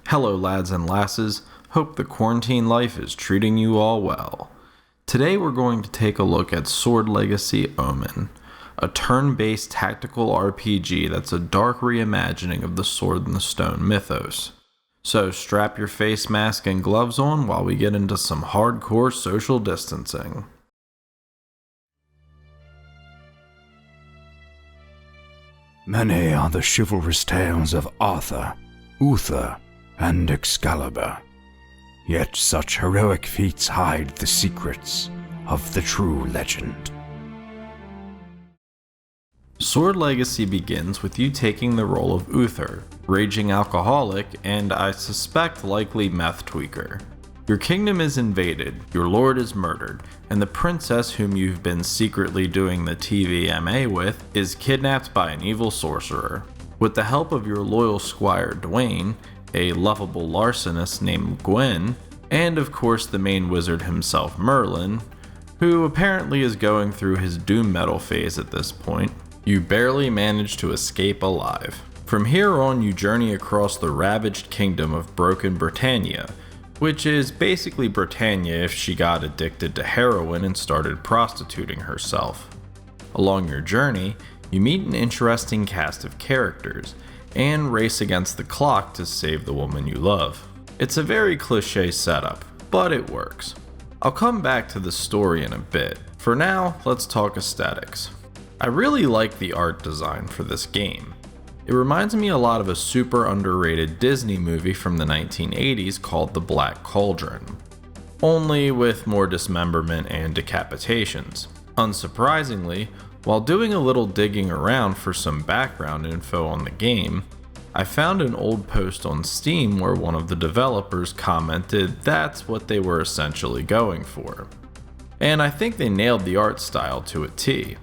Hello lads and lasses, hope the quarantine life is treating you all well. Today we're going to take a look at Sword Legacy Omen, a turn-based tactical RPG that's a dark reimagining of the Sword and the Stone mythos. So strap your face mask and gloves on while we get into some hardcore social distancing. Many are the chivalrous tales of Arthur, Uther, and Excalibur. Yet such heroic feats hide the secrets of the true legend. Sword Legacy begins with you taking the role of Uther, raging alcoholic and I suspect likely meth tweaker. Your kingdom is invaded, your lord is murdered, and the princess whom you've been secretly doing the TVMA with is kidnapped by an evil sorcerer. With the help of your loyal squire Dwayne, a lovable larcenist named Gwen, and of course the main wizard himself Merlin, who apparently is going through his doom metal phase at this point, you barely manage to escape alive. From here on you journey across the ravaged kingdom of Broken Britannia, which is basically Britannia if she got addicted to heroin and started prostituting herself. Along your journey, you meet an interesting cast of characters, and race against the clock to save the woman you love. It's a very cliche setup, but it works. I'll come back to the story in a bit. For now, let's talk aesthetics. I really like the art design for this game. It reminds me a lot of a super underrated Disney movie from the 1980s called The Black Cauldron, only with more dismemberment and decapitations. Unsurprisingly, while doing a little digging around for some background info on the game, I found an old post on Steam where one of the developers commented that's what they were essentially going for. And I think they nailed the art style to a T.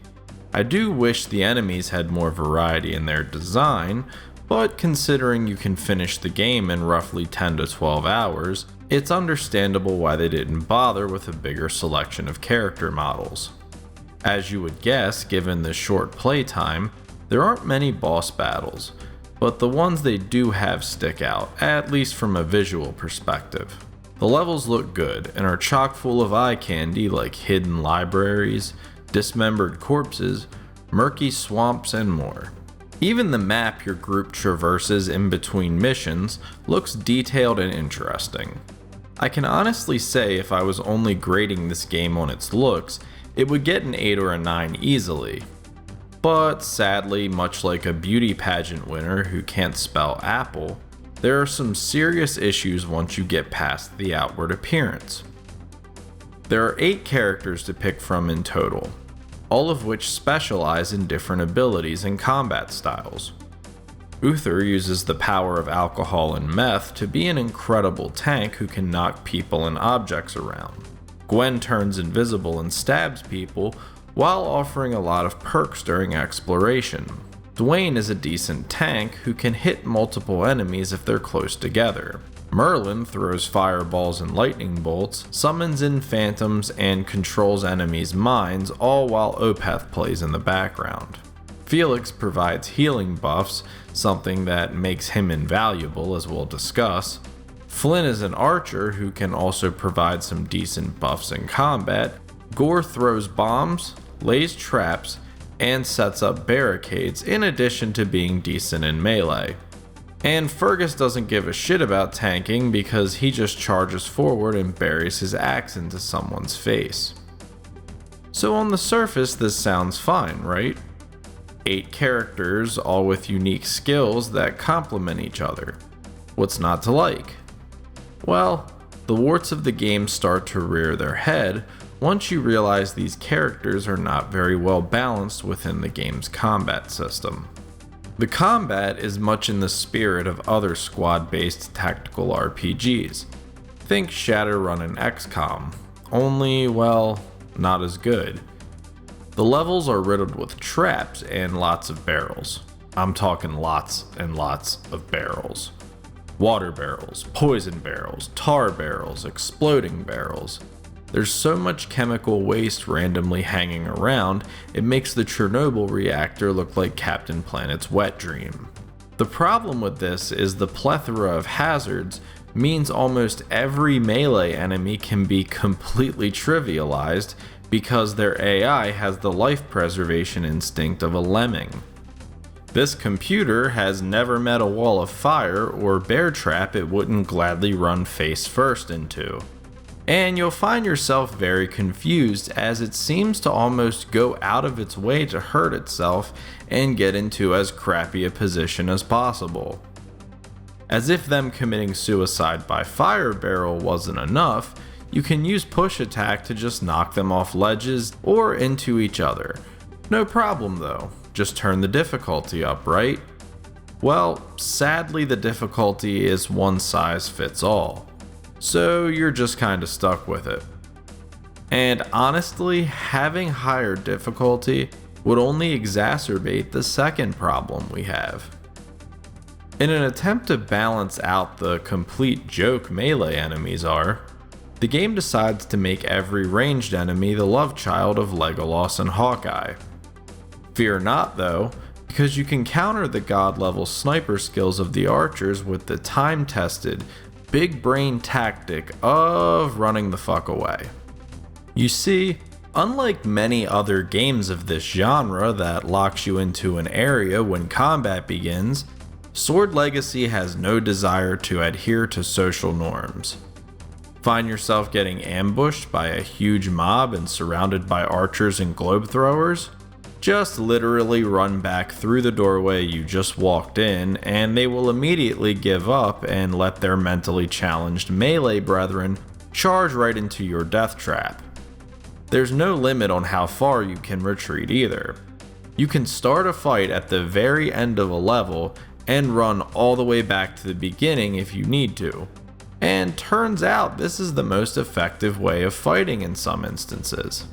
I do wish the enemies had more variety in their design, but considering you can finish the game in roughly 10 to 12 hours, it's understandable why they didn't bother with a bigger selection of character models. As you would guess, given the short playtime, there aren't many boss battles, but the ones they do have stick out, at least from a visual perspective. The levels look good and are chock full of eye candy like hidden libraries, dismembered corpses, murky swamps, and more. Even the map your group traverses in between missions looks detailed and interesting. I can honestly say if I was only grading this game on its looks, it would get an 8 or a 9 easily. But sadly, much like a beauty pageant winner who can't spell apple, there are some serious issues once you get past the outward appearance. There are 8 characters to pick from in total, all of which specialize in different abilities and combat styles. Uther uses the power of alcohol and meth to be an incredible tank who can knock people and objects around. Gwen turns invisible and stabs people while offering a lot of perks during exploration. Dwayne is a decent tank who can hit multiple enemies if they're close together. Merlin throws fireballs and lightning bolts, summons in phantoms, and controls enemies' minds, all while Opeth plays in the background. Felix provides healing buffs, something that makes him invaluable as we'll discuss. Flynn is an archer who can also provide some decent buffs in combat. Gore throws bombs, lays traps, and sets up barricades in addition to being decent in melee. And Fergus doesn't give a shit about tanking because he just charges forward and buries his axe into someone's face. So on the surface this sounds fine, right? 8 characters, all with unique skills that complement each other. What's not to like? Well, the warts of the game start to rear their head once you realize these characters are not very well balanced within the game's combat system. The combat is much in the spirit of other squad-based tactical RPGs. Think Shadowrun and XCOM, only, well, not as good. The levels are riddled with traps and lots of barrels. I'm talking lots and lots of barrels. Water barrels, poison barrels, tar barrels, exploding barrels. There's so much chemical waste randomly hanging around, it makes the Chernobyl reactor look like Captain Planet's wet dream. The problem with this is the plethora of hazards means almost every melee enemy can be completely trivialized because their AI has the life preservation instinct of a lemming. This computer has never met a wall of fire or bear trap it wouldn't gladly run face first into. And you'll find yourself very confused as it seems to almost go out of its way to hurt itself and get into as crappy a position as possible. As if them committing suicide by fire barrel wasn't enough, you can use push attack to just knock them off ledges or into each other. No problem though, just turn the difficulty up, right? Well, sadly the difficulty is one size fits all, so you're just kinda stuck with it. And honestly, having higher difficulty would only exacerbate the second problem we have. In an attempt to balance out the complete joke melee enemies are, the game decides to make every ranged enemy the love child of Legolas and Hawkeye. Fear not though, because you can counter the god level sniper skills of the archers with the time-tested, big brain tactic of running the fuck away. You see, unlike many other games of this genre that locks you into an area when combat begins, Sword Legacy has no desire to adhere to social norms. Find yourself getting ambushed by a huge mob and surrounded by archers and globe throwers? Just literally run back through the doorway you just walked in and they will immediately give up and let their mentally challenged melee brethren charge right into your death trap. There's no limit on how far you can retreat either. You can start a fight at the very end of a level and run all the way back to the beginning if you need to. And turns out this is the most effective way of fighting in some instances.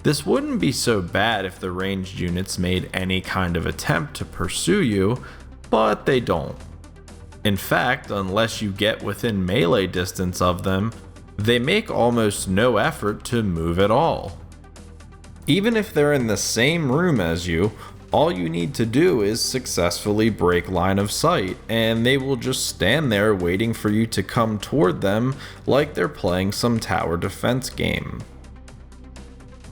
This wouldn't be so bad if the ranged units made any kind of attempt to pursue you, but they don't. In fact, unless you get within melee distance of them, they make almost no effort to move at all. Even if they're in the same room as you, all you need to do is successfully break line of sight, and they will just stand there waiting for you to come toward them like they're playing some tower defense game.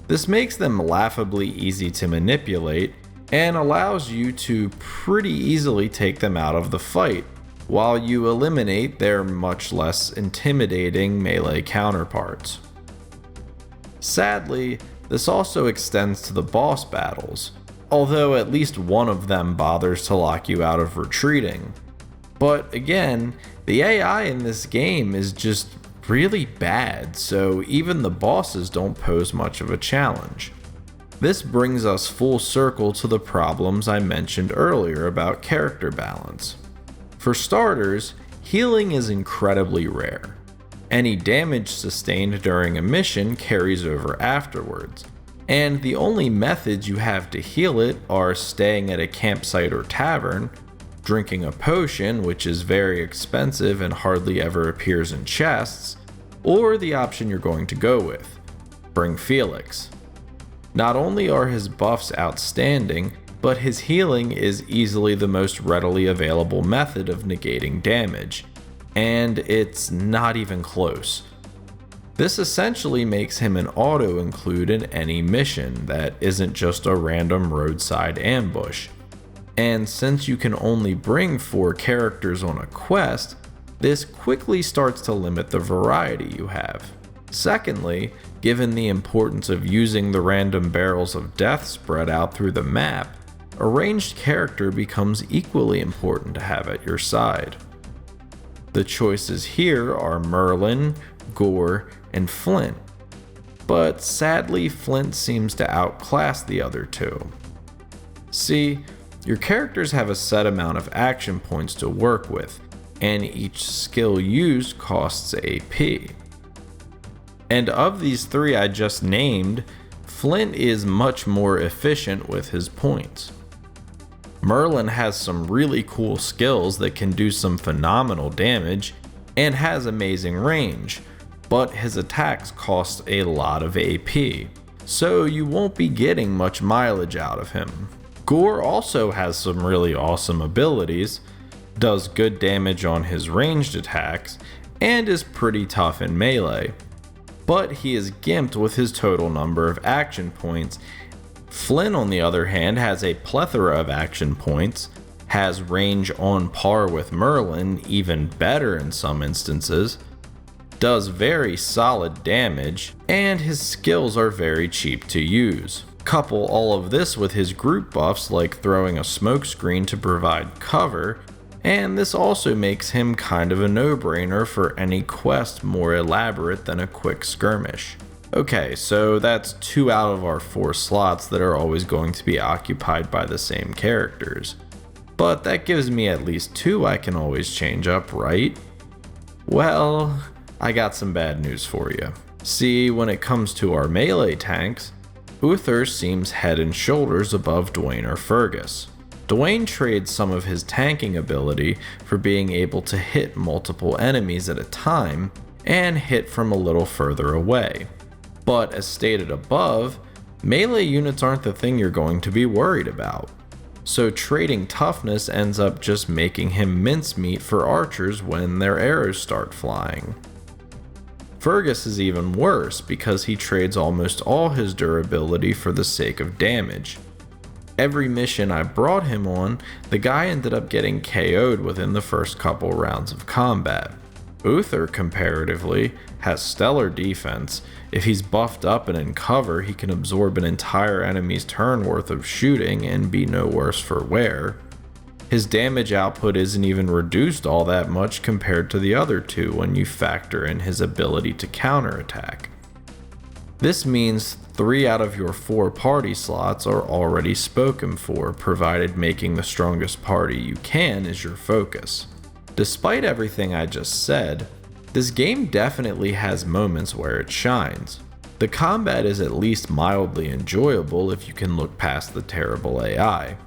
This makes them laughably easy to manipulate and allows you to pretty easily take them out of the fight, while you eliminate their much less intimidating melee counterparts. Sadly, this also extends to the boss battles, although at least one of them bothers to lock you out of retreating. But again, the AI in this game is just really bad, so even the bosses don't pose much of a challenge. This brings us full circle to the problems I mentioned earlier about character balance. For starters, healing is incredibly rare. Any damage sustained during a mission carries over afterwards, and the only methods you have to heal it are staying at a campsite or tavern, drinking a potion, which is very expensive and hardly ever appears in chests, or the option you're going to go with, bring Felix. Not only are his buffs outstanding, but his healing is easily the most readily available method of negating damage, and it's not even close. This essentially makes him an auto-include in any mission that isn't just a random roadside ambush. And since you can only bring 4 characters on a quest, this quickly starts to limit the variety you have. Secondly, given the importance of using the random barrels of death spread out through the map, a ranged character becomes equally important to have at your side. The choices here are Merlin, Gore, and Flint, but sadly Flint seems to outclass the other two. See, your characters have a set amount of action points to work with, and each skill used costs AP. And of these 3 I just named, Flint is much more efficient with his points. Merlin has some really cool skills that can do some phenomenal damage and has amazing range, but his attacks cost a lot of AP, so you won't be getting much mileage out of him. Gore also has some really awesome abilities, does good damage on his ranged attacks, and is pretty tough in melee. But he is gimped with his total number of action points. Flynn, on the other hand, has a plethora of action points, has range on par with Merlin, even better in some instances, does very solid damage, and his skills are very cheap to use. Couple all of this with his group buffs like throwing a smoke screen to provide cover, and this also makes him kind of a no-brainer for any quest more elaborate than a quick skirmish. Okay, so that's 2 out of our 4 slots that are always going to be occupied by the same characters. But that gives me at least 2 I can always change up, right? Well, I got some bad news for you. See, when it comes to our melee tanks, Uther seems head and shoulders above Dwayne or Fergus. Dwayne trades some of his tanking ability for being able to hit multiple enemies at a time and hit from a little further away. But as stated above, melee units aren't the thing you're going to be worried about. So trading toughness ends up just making him mincemeat for archers when their arrows start flying. Fergus is even worse because he trades almost all his durability for the sake of damage. Every mission I brought him on, the guy ended up getting KO'd within the first couple rounds of combat. Uther, comparatively, has stellar defense. If he's buffed up and in cover, he can absorb an entire enemy's turn worth of shooting and be no worse for wear. His damage output isn't even reduced all that much compared to the other 2 when you factor in his ability to counterattack. This means 3 out of your 4 party slots are already spoken for, provided making the strongest party you can is your focus. Despite everything I just said, this game definitely has moments where it shines. The combat is at least mildly enjoyable if you can look past the terrible AI.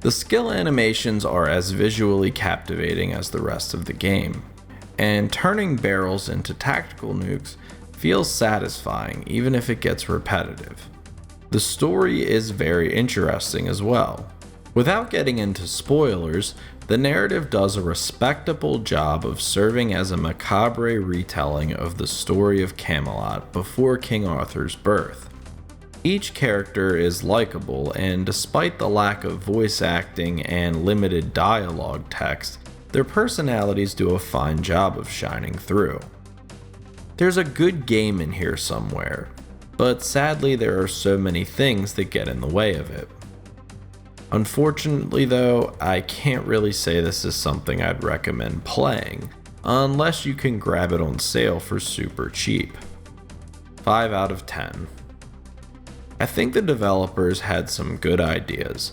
The skill animations are as visually captivating as the rest of the game, and turning barrels into tactical nukes feels satisfying even if it gets repetitive. The story is very interesting as well. Without getting into spoilers, the narrative does a respectable job of serving as a macabre retelling of the story of Camelot before King Arthur's birth. Each character is likable, and despite the lack of voice acting and limited dialogue text, their personalities do a fine job of shining through. There's a good game in here somewhere, but sadly there are so many things that get in the way of it. Unfortunately though, I can't really say this is something I'd recommend playing, unless you can grab it on sale for super cheap. 5 out of 10. I think the developers had some good ideas,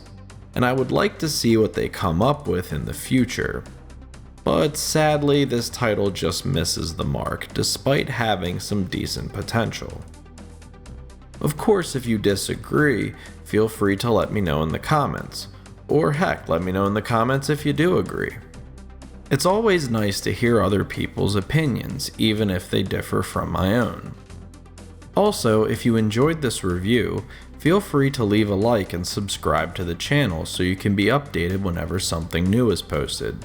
and I would like to see what they come up with in the future. But sadly, this title just misses the mark, despite having some decent potential. Of course, if you disagree, feel free to let me know in the comments. Or heck, let me know in the comments if you do agree. It's always nice to hear other people's opinions, even if they differ from my own. Also, if you enjoyed this review, feel free to leave a like and subscribe to the channel so you can be updated whenever something new is posted.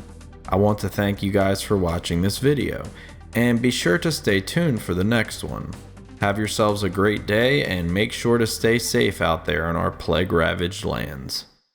I want to thank you guys for watching this video, and be sure to stay tuned for the next one. Have yourselves a great day, and make sure to stay safe out there in our plague-ravaged lands.